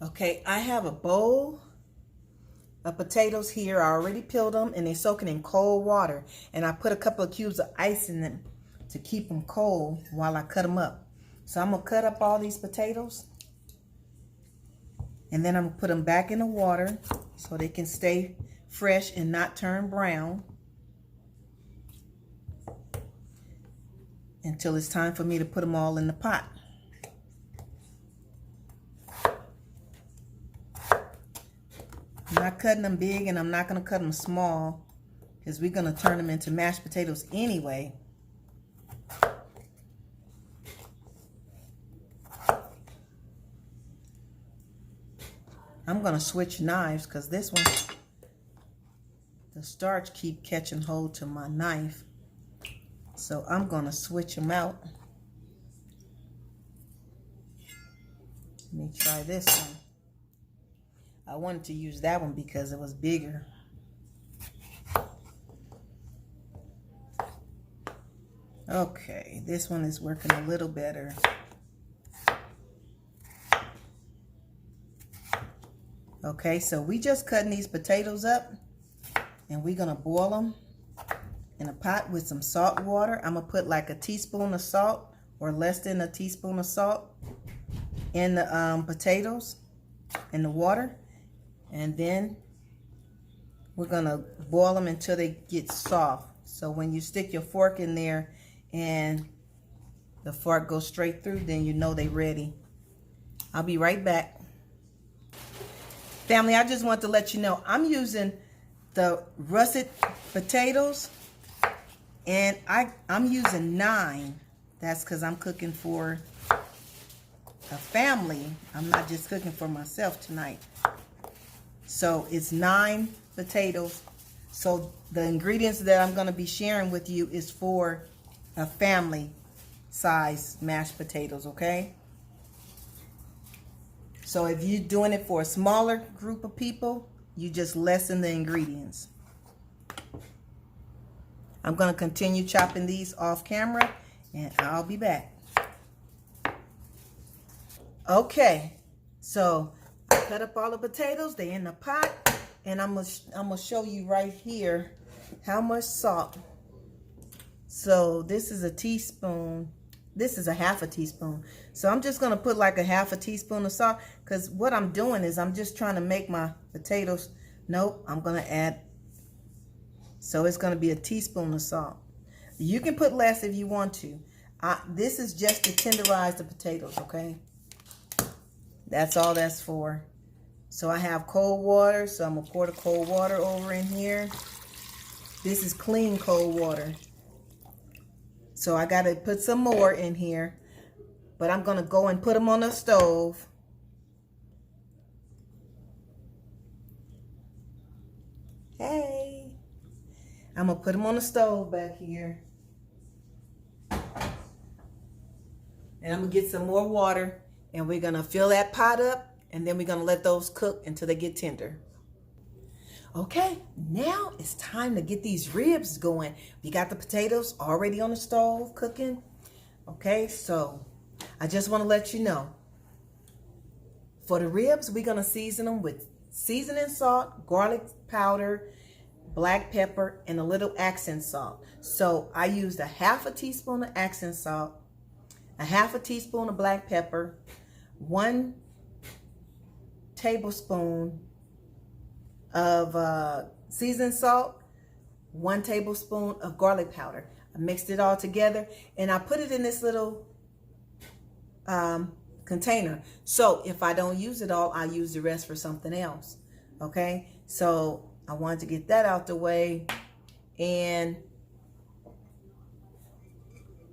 Okay, I have a bowl of potatoes here. I already peeled them and they're soaking in cold water. And I put a couple of cubes of ice in them to keep them cold while I cut them up. So I'm gonna cut up all these potatoes and then I'm gonna put them back in the water so they can stay fresh and not turn brown until it's time for me to put them all in the pot. I'm not cutting them big and I'm not going to cut them small because we're going to turn them into mashed potatoes anyway. I'm going to switch knives because this one, the starch keep catching hold to my knife. So I'm going to switch them out. Let me try this one. I wanted to use that one because it was bigger. Okay, this one is working a little better. Okay, so we just cutting these potatoes up and we're gonna boil them in a pot with some salt water. I'm gonna put like a teaspoon of salt or less than a teaspoon of salt in the potatoes in the water. And then we're gonna boil them until they get soft. So when you stick your fork in there and the fork goes straight through, then you know they're ready. I'll be right back. Family, I just want to let you know I'm using the russet potatoes and I'm using 9. That's because I'm cooking for a family. I'm not just cooking for myself tonight. So it's 9 potatoes. So the ingredients that I'm going to be sharing with you is for a family size mashed potatoes, okay? So if you're doing it for a smaller group of people, you just lessen the ingredients. I'm going to continue chopping these off camera and I'll be back. Okay, so I cut up all the potatoes. They're in the pot, and I'm gonna show you right here how much salt. So this is a teaspoon. This is a half a teaspoon. So I'm just gonna put like a half a teaspoon of salt because what I'm doing is I'm just trying to make my potatoes. Nope, I'm gonna add. So it's gonna be a teaspoon of salt. You can put less if you want to. This is just to tenderize the potatoes, okay? That's all that's for. So I have cold water, so I'm gonna pour the cold water over in here. This is clean cold water. So I gotta put some more in here, but I'm gonna go and put them on the stove. Hey, I'm gonna put them on the stove back here. And I'm gonna get some more water. And we're gonna fill that pot up and then we're gonna let those cook until they get tender. Okay, now it's time to get these ribs going. We got the potatoes already on the stove cooking. Okay, so I just wanna let you know, for the ribs, we're gonna season them with seasoning salt, garlic powder, black pepper, and a little accent salt. So I used a half a teaspoon of accent salt, a half a teaspoon of black pepper, 1 tablespoon of seasoned salt, 1 tablespoon of garlic powder. I mixed it all together and I put it in this little container. So if I don't use it all, I use the rest for something else. Okay, so I wanted to get that out the way. And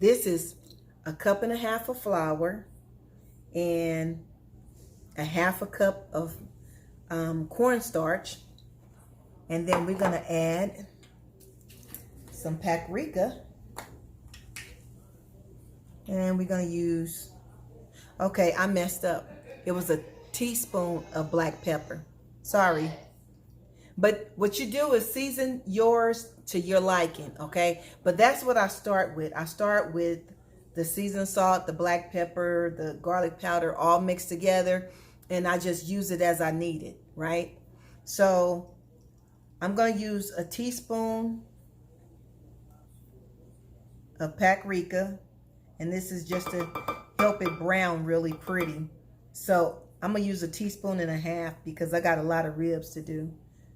this is a 1.5 cups of flour and a 1/2 cup of cornstarch. And then we're gonna add some paprika. And we're gonna use, okay, I messed up. It was a teaspoon of black pepper. Sorry. But what you do is season yours to your liking, okay? But that's what I start with. I start with the seasoned salt, the black pepper, the garlic powder, all mixed together. and I just use it as I need it, right? So I'm going to use a teaspoon of paprika, and this is just to help it brown really pretty. So I'm going to use a teaspoon and a half because I got a lot of ribs to do.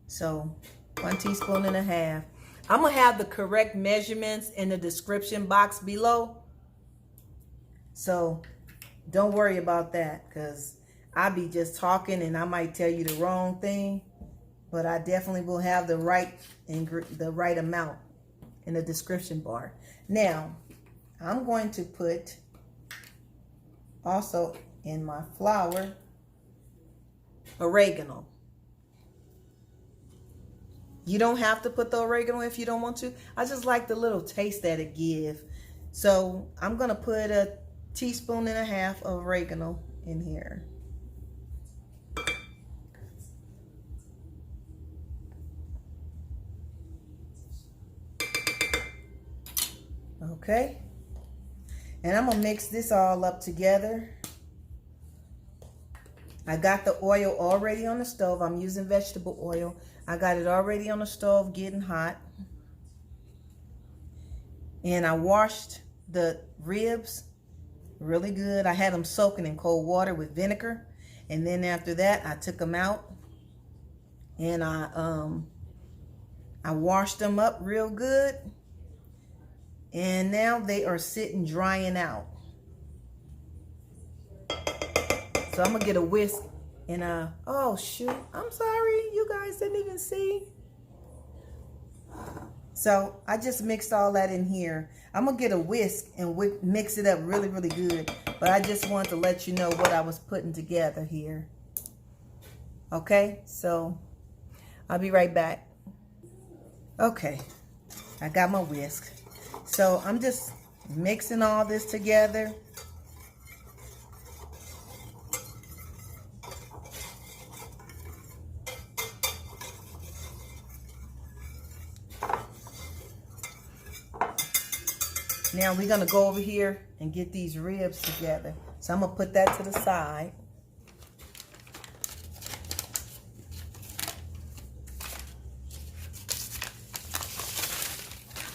So 1 teaspoon and a half. I'm going to have the correct measurements in the description box below. So don't worry about that, because I'll be just talking and I might tell you the wrong thing, but I definitely will have the right amount in the description bar. Now, I'm going to put also in my flour oregano. You don't have to put the oregano if you don't want to. I just like the little taste that it gives. So I'm going to put a teaspoon and a half of oregano in here. Okay. And I'm going to mix this all up together. I got the oil already on the stove. I'm using vegetable oil. I got it already on the stove getting hot. And I washed the ribs really good. I had them soaking in cold water with vinegar. And then after that, I took them out. And I washed them up real good. And now they are sitting drying out. So I'm gonna get a whisk and oh shoot, I'm sorry, you guys didn't even see. So I just mixed all that in here. I'm gonna get a whisk and mix it up really, really good. But I just wanted to let you know what I was putting together here. Okay, so I'll be right back. Okay, I got my whisk. So I'm just mixing all this together. Now we're going to go over here and get these ribs together. So I'm going to put that to the side.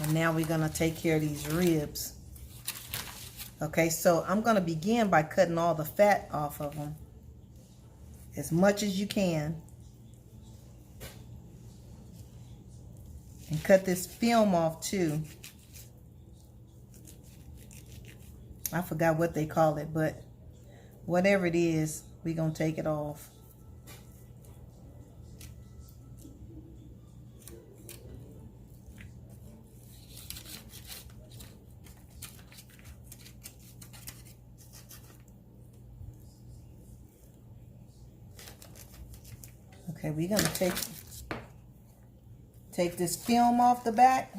And now we're going to take care of these ribs. Okay, so I'm going to begin by cutting all the fat off of them. As much as you can. And cut this film off too. I forgot what they call it, but whatever it is, we're going to take it off. Okay, we're going to take this film off the back.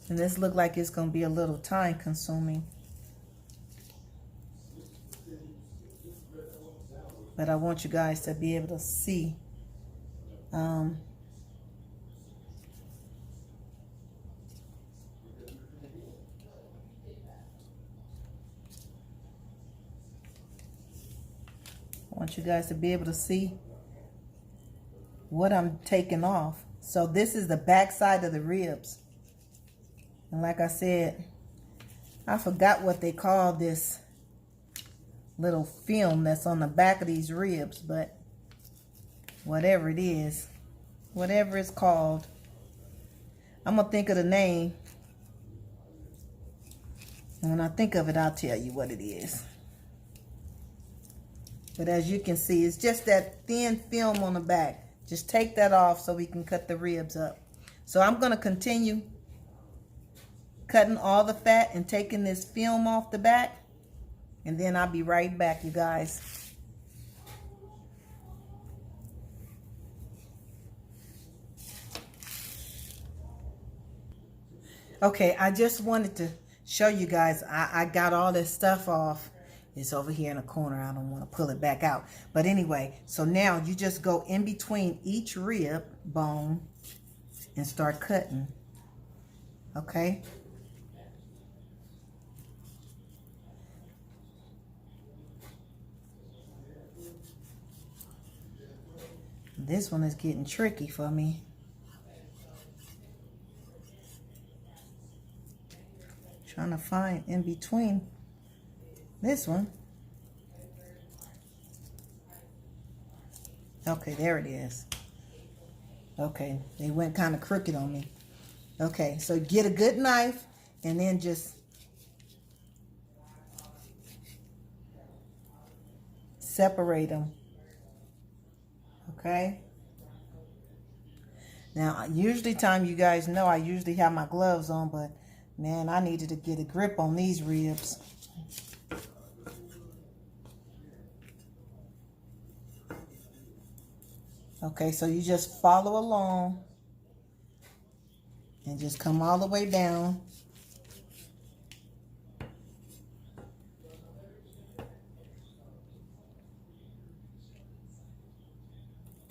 And this look like it's going to be a little time consuming. But I want you guys to be able to see. I want you guys to be able to see what I'm taking off. So this is the back side of the ribs. And like I said, I forgot what they call this little film that's on the back of these ribs, but whatever it is, whatever it's called, I'm going to think of the name. And when I think of it, I'll tell you what it is. But as you can see, it's just that thin film on the back. Just take that off so we can cut the ribs up. So I'm going to continue cutting all the fat and taking this film off the back, and then I'll be right back, you guys. Okay, I just wanted to show you guys I got all this stuff off. It's over here in the corner. I don't want to pull it back out, but anyway, so now you just go in between each rib bone and start cutting. Okay. This one is getting tricky for me. Trying to find in between this one. Okay, there it is. Okay, they went kind of crooked on me. Okay, so get a good knife and then just separate them. Okay. Now, usually you guys know I usually have my gloves on, but man, I needed to get a grip on these ribs. Okay, so you just follow along and just come all the way down.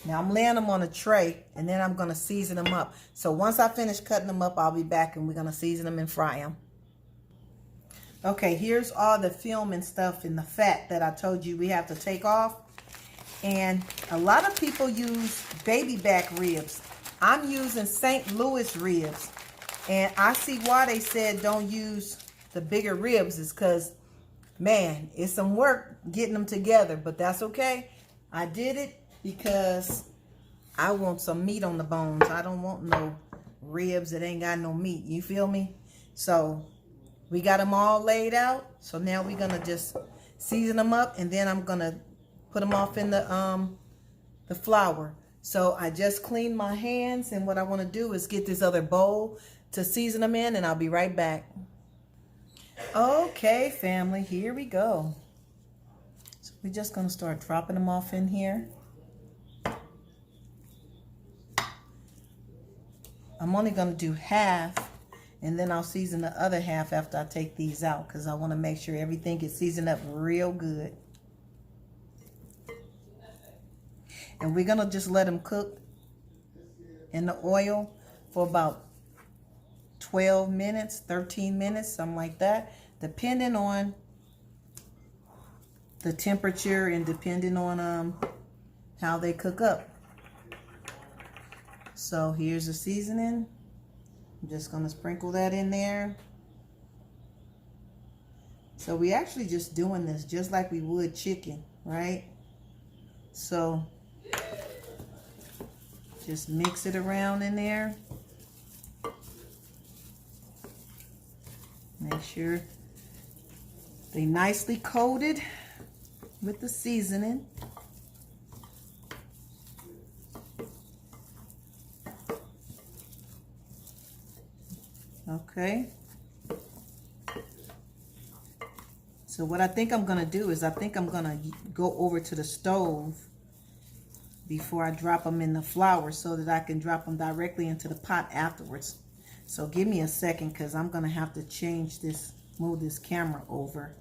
Now I'm laying them on a tray and then I'm going to season them up. So once I finish cutting them up, I'll be back and we're going to season them and fry them. Okay, here's all the film and stuff and the fat that I told you we have to take off. And a lot of people use baby back ribs. I'm using St. Louis ribs. And I see why they said don't use the bigger ribs is because, man, it's some work getting them together. But that's okay. I did it because I want some meat on the bones. I don't want no ribs that ain't got no meat. You feel me? So we got them all laid out. So now we're going to just season them up. And then I'm going to put them off in the flour. So I just cleaned my hands, and what I want to do is get this other bowl to season them in, and I'll be right back. Okay, family, here we go. So we're just going to start dropping them off in here. I'm only going to do half, and then I'll season the other half after I take these out, because I want to make sure everything gets seasoned up real good. And we're going to just let them cook in the oil for about 12 minutes, 13 minutes, something like that, depending on the temperature and depending on how they cook up. So here's the seasoning. I'm just going to sprinkle that in there. So we actually just doing this just like we would chicken, right? So just mix it around in there. Make sure they nicely coated with the seasoning. Okay. So what I think I'm going to do is I think I'm going to go over to the stove before I drop them in the flour so that I can drop them directly into the pot afterwards. So give me a second because I'm going to have to change this, move this camera over.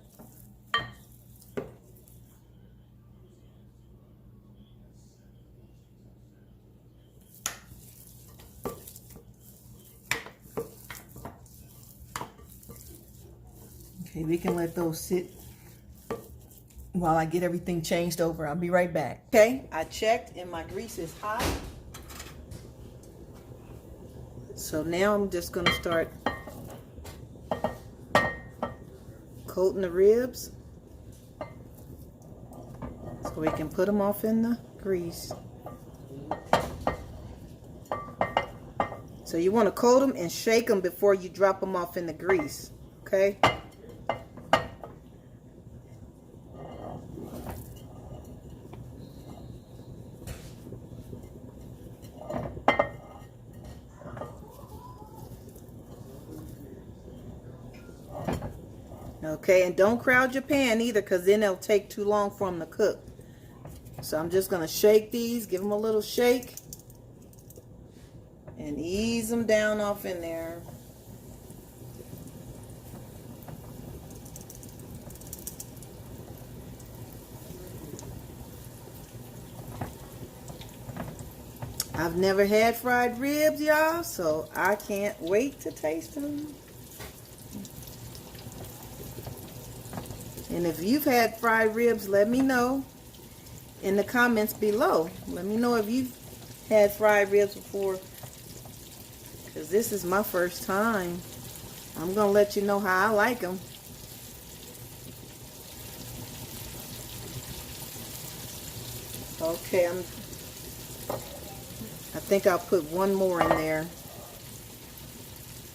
Okay, we can let those sit while I get everything changed over. I'll be right back. Okay, I checked and my grease is hot. So now I'm just going to start coating the ribs so we can put them off in the grease. So you want to coat them and shake them before you drop them off in the grease, okay? Okay, and don't crowd your pan either because then it'll take too long for them to cook. So I'm just going to shake these, give them a little shake, and ease them down off in there. I've never had fried ribs, y'all, so I can't wait to taste them. And if you've had fried ribs, let me know in the comments below. Let me know if you've had fried ribs before, because this is my first time. I'm gonna let you know how I like them. Okay, I think I'll put one more in there.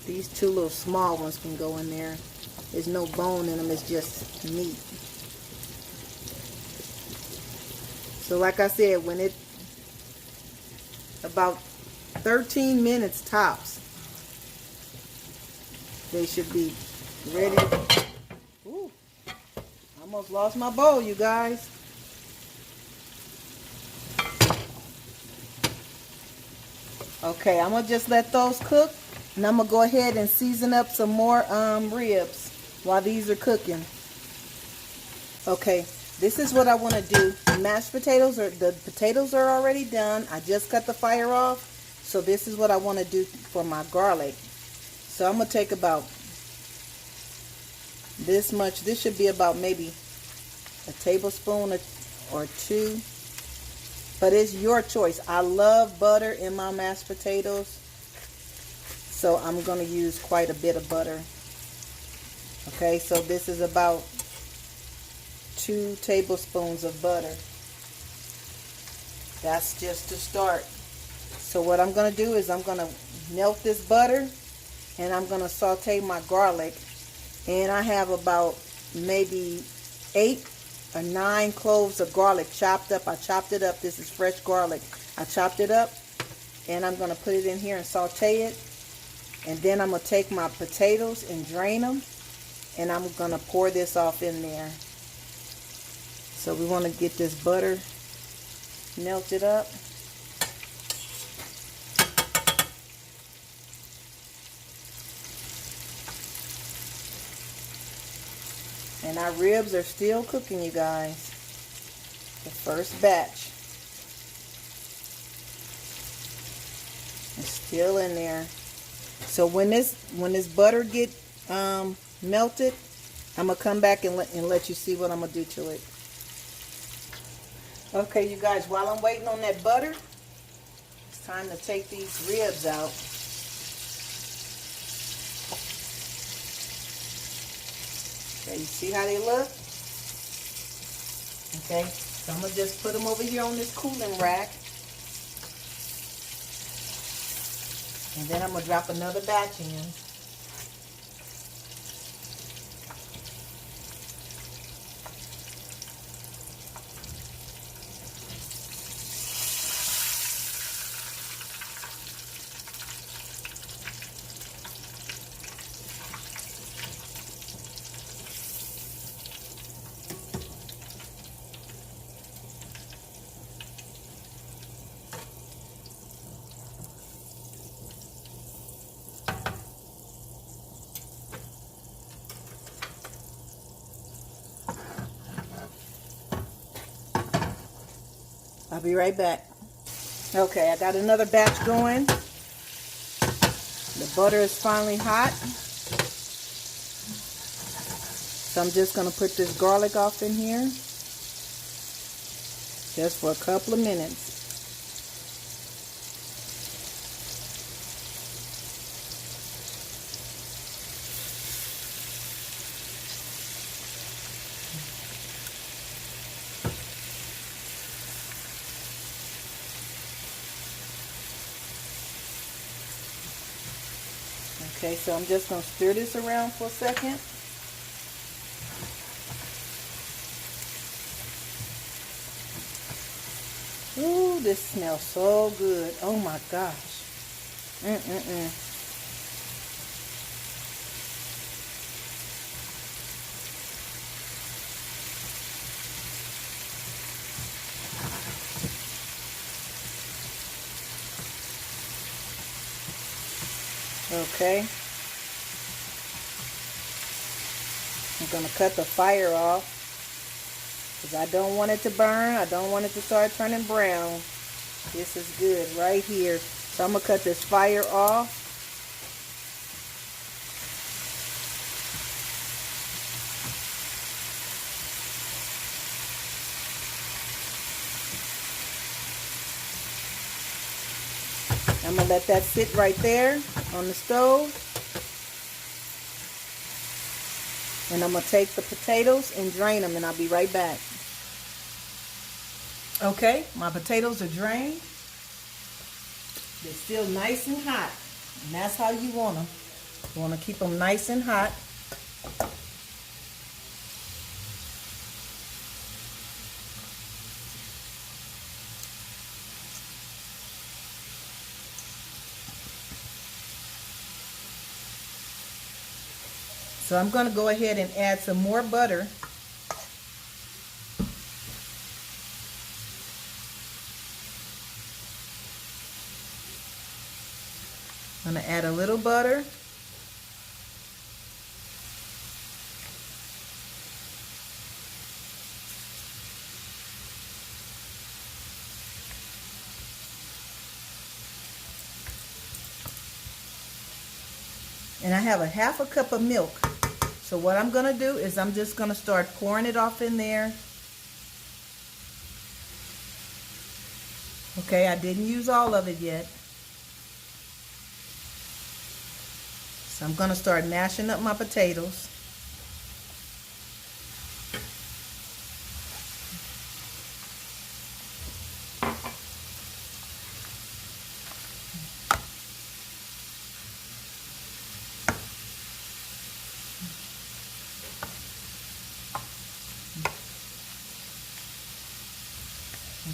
These two little small ones can go in there. There's no bone in them, it's just meat. So like I said, when it, about 13 minutes tops, they should be ready. Ooh, I almost lost my bowl, you guys. Okay, I'm gonna just let those cook, and I'm gonna go ahead and season up some more ribs while these are cooking. Okay, this is what I want to do. The potatoes are already done. I just cut the fire off. So this is what I want to do for my garlic. So I'm gonna take about this much. This should be about maybe a tablespoon or two. But it's your choice. I love butter in my mashed potatoes, so I'm going to use quite a bit of butter. Okay, so this is about 2 tablespoons of butter. That's just to start. So what I'm going to do is I'm going to melt this butter, and I'm going to saute my garlic. And I have about maybe 8 or 9 cloves of garlic chopped up. I chopped it up. This is fresh garlic. I chopped it up, and I'm going to put it in here and saute it. And then I'm going to take my potatoes and drain them, and I'm going to pour this off in there. So we want to get this butter melted up. And our ribs are still cooking, you guys. The first batch is still in there. So when this butter get melted, I'm gonna come back and let you see what I'm gonna do to it. Okay, you guys, while I'm waiting on that butter, it's time to take these ribs out. Okay, you see how they look? Okay, so I'm going to just put them over here on this cooling rack. And then I'm going to drop another batch in. I'll be right back. Okay, I got another batch going. The butter is finally hot. So I'm just going to put this garlic off in here. Just for a couple of minutes. Okay, so I'm just going to stir this around for a second. Ooh, this smells so good. Oh my gosh. Okay. I'm going to cut the fire off because I don't want it to burn. I don't want it to start turning brown. This is good right here. So I'm going to cut this fire off. I'm going to let that sit right there on the stove. And I'm going to take the potatoes and drain them, and I'll be right back. Okay, my potatoes are drained. They're still nice and hot. And that's how you want them. You want to keep them nice and hot. So I'm going to go ahead and add some more butter. I'm going to add a little butter. And I have a half a cup of milk. So what I'm going to do is I'm just going to start pouring it off in there. Okay, I didn't use all of it yet. So I'm going to start mashing up my potatoes.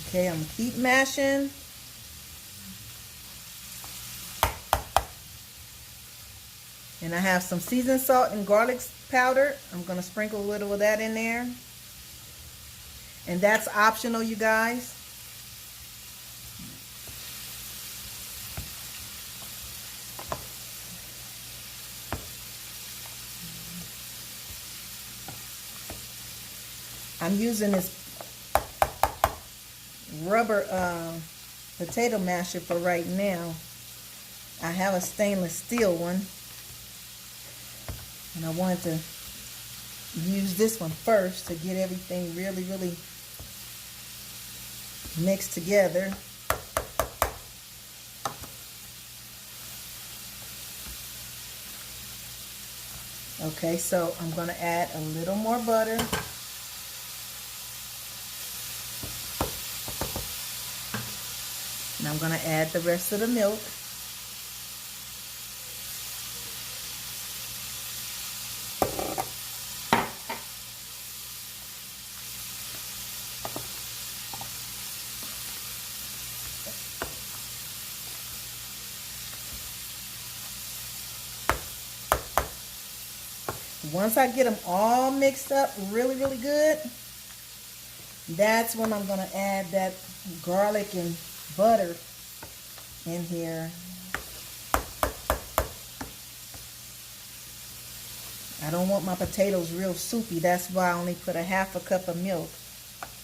Okay, I'm going to keep mashing. And I have some seasoned salt and garlic powder. I'm going to sprinkle a little of that in there. And that's optional, you guys. I'm using this rubber potato masher for right now. I have a stainless steel one. And I wanted to use this one first to get everything really, really mixed together. Okay, so I'm going to add a little more butter. And I'm going to add the rest of the milk. Once I get them all mixed up really, really good, that's when I'm going to add that garlic and butter in here. I don't want my potatoes real soupy. That's why I only put a half a cup of milk.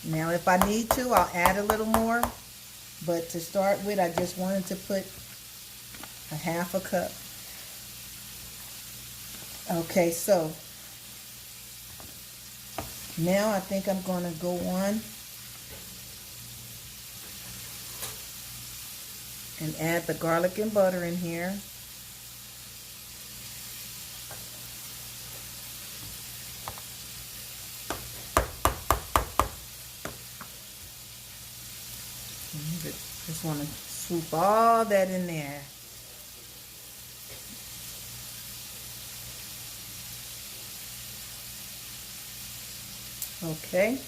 Now, if I need to, I'll add a little more. But to start with, I just wanted to put a half a cup. Okay, so now I think I'm going to go on and add the garlic and butter in here. Just want to swoop all that in there. Okay,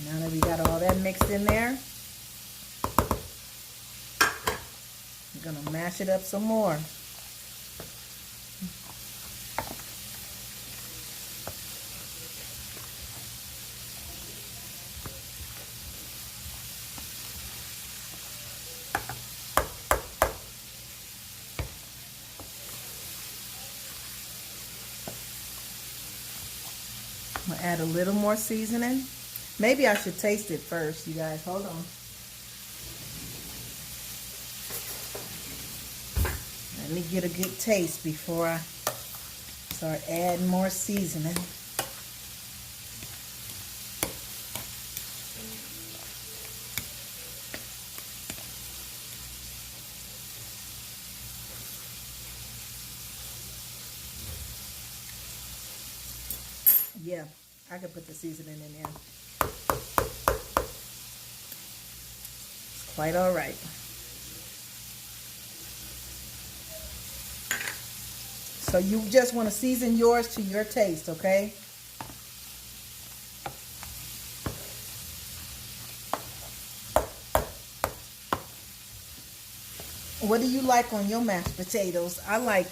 now that we got all that mixed in there, I'm going to mash it up some more. I'm going to add a little more seasoning. Maybe I should taste it first, you guys. Hold on. Let me get a good taste before I start adding more seasoning. Yeah, I can put the seasoning in there. It's quite all right. So you just want to season yours to your taste, okay? What do you like on your mashed potatoes? I like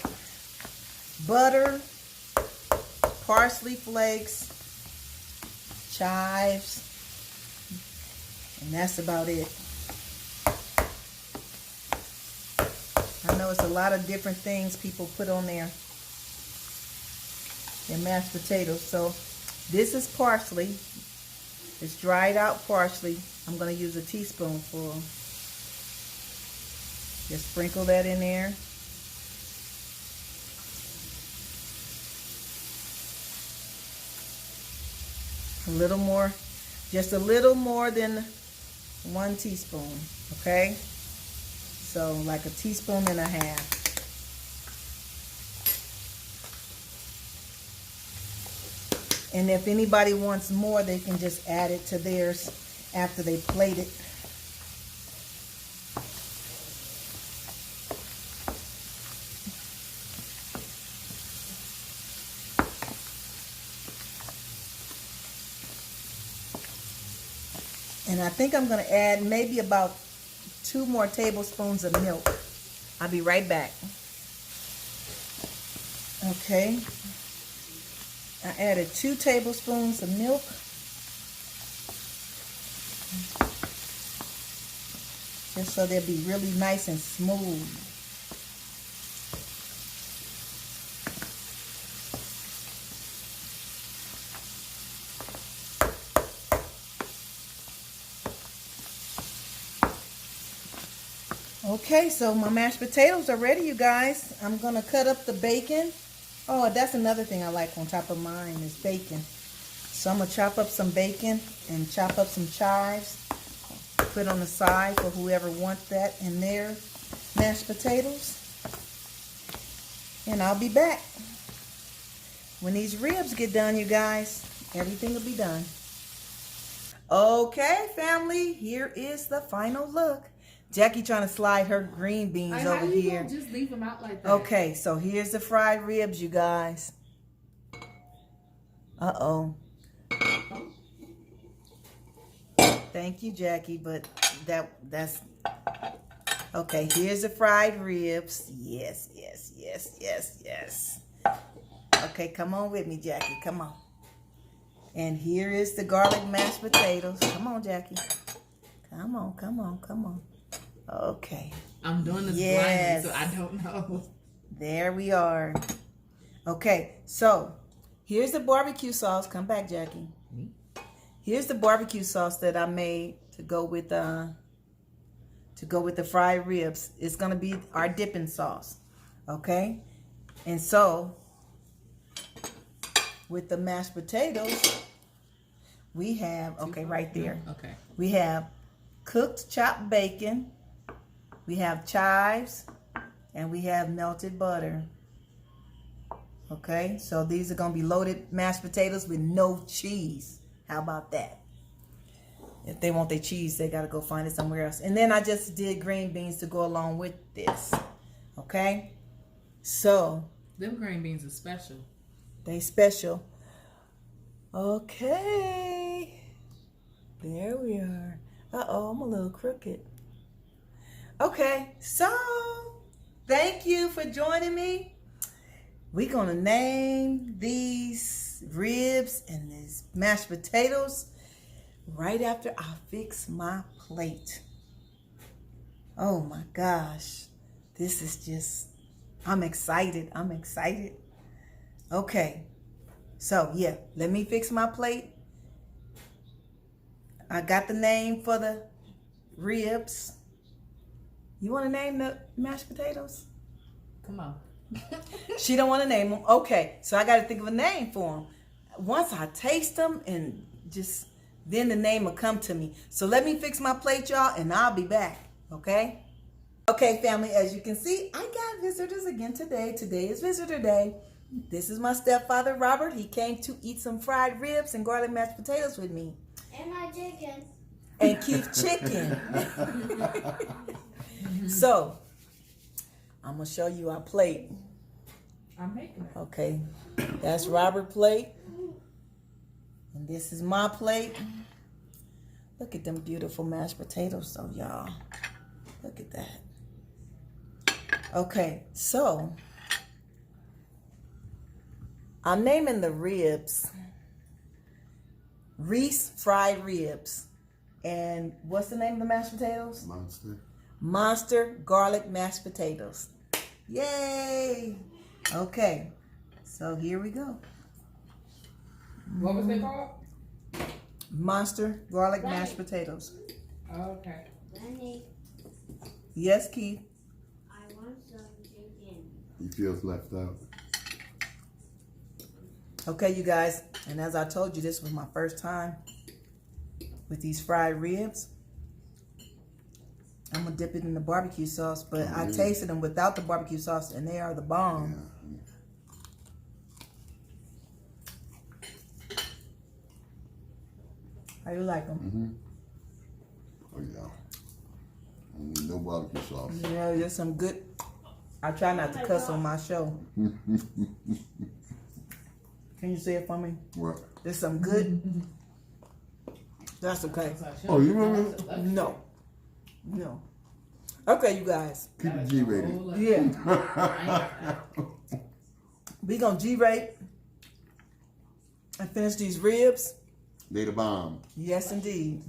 butter, parsley flakes, chives, and that's about it. I know it's a lot of different things people put on their mashed potatoes. So this is parsley. It's dried out parsley. I'm going to use a teaspoonful. Just sprinkle that in there. A little more, just a little more than 1 teaspoon, okay? So like a teaspoon and a half. And if anybody wants more, they can just add it to theirs after they plate it. And I think I'm going to add maybe about 2 more tablespoons of milk. I'll be right back. Okay. I added 2 tablespoons of milk. Just so they'll be really nice and smooth. Okay, so my mashed potatoes are ready, you guys. I'm going to cut up the bacon. Oh, that's another thing I like on top of mine is bacon. So I'm going to chop up some bacon and chop up some chives. Put on the side for whoever wants that in their mashed potatoes. And I'll be back. When these ribs get done, you guys, everything will be done. Okay, family, here is the final look. Jackie trying to slide her green beans over here. Gonna just leave them out like that? Okay, so here's the fried ribs, you guys. Uh-oh. Thank you, Jackie, but that's okay. Here's the fried ribs. Yes, yes, yes, yes, yes. Okay, come on with me, Jackie. Come on. And here is the garlic mashed potatoes. Come on, Jackie. Come on, come on, come on. Okay. I'm doing this blindly, so I don't know. There we are. Okay, so here's the barbecue sauce. Come back, Jackie. Here's the barbecue sauce that I made to go with the fried ribs. It's gonna be our dipping sauce. Okay, and so with the mashed potatoes, we have right there. Okay. We have cooked chopped bacon. We have chives, and we have melted butter. Okay, so these are going to be loaded mashed potatoes with no cheese. How about that? If they want their cheese, they got to go find it somewhere else. And then I just did green beans to go along with this. Okay, so. Them green beans are special. They special. Okay, there we are. Uh-oh, I'm a little crooked. Okay, so thank you for joining me. We're going to name these ribs and these mashed potatoes right after I fix my plate. Oh my gosh. This is just, I'm excited. I'm excited. Okay, so yeah, let me fix my plate. I got the name for the ribs. You want to name the mashed potatoes? Come on. She don't want to name them. Okay, so I got to think of a name for them. Once I taste them and just, then the name will come to me. So let me fix my plate, y'all, and I'll be back, okay? Okay, family, as you can see, I got visitors again today. Today is visitor day. This is my stepfather, Robert. He came to eat some fried ribs and garlic mashed potatoes with me. And my chicken. And Keith chicken. So, I'm going to show you our plate. I'm making it. Okay, that's Robert's plate. And this is my plate. Look at them beautiful mashed potatoes, though, y'all. Look at that. Okay, so I'm naming the ribs Reese fried ribs. And what's the name of the mashed potatoes? Monster. Monster garlic mashed potatoes. Yay! Okay, so here we go. What was they called? Monster garlic mashed potatoes. Okay. Honey, Yes, Keith. I want some chicken. He feels left out. Okay, you guys, and as I told you, this was my first time with these fried ribs. I'm gonna dip it in the barbecue sauce, but I tasted them without the barbecue sauce, and they are the bomb. Yeah. How you like them? Oh yeah. I don't need no barbecue sauce. Yeah, there's some good. I try not to cuss on my show. Can you say it for me? What? There's some good. That's okay. Oh, you remember? No. No. Okay, you guys. Keep it G-rated. Yeah. We gonna G-rate and finish these ribs. They the bomb. Yes, indeed.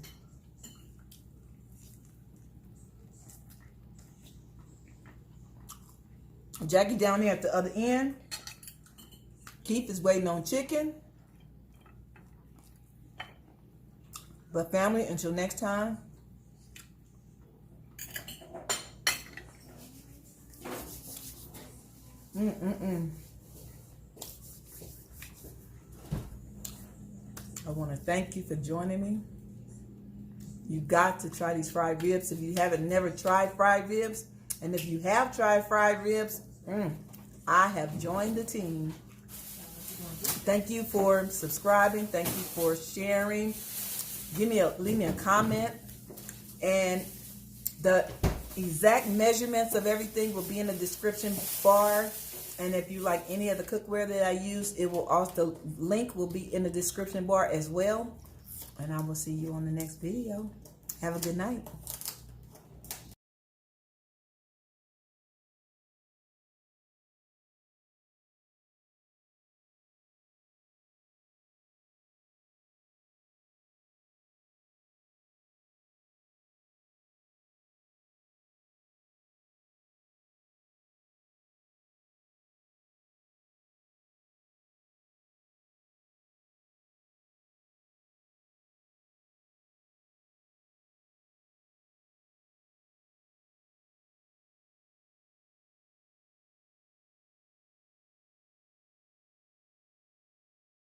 Jackie down here at the other end. Keith is waiting on chicken. But family, until next time. I want to thank you for joining me. You got to try these fried ribs. If you haven't never tried fried ribs, and if you have tried fried ribs, I have joined the team. Thank you for subscribing. Thank you for sharing. Leave me a comment, and the exact measurements of everything will be in the description bar. And if you like any of the cookware that I use, it will also, the link will be in the description bar as well. And I will see you on the next video. Have a good night.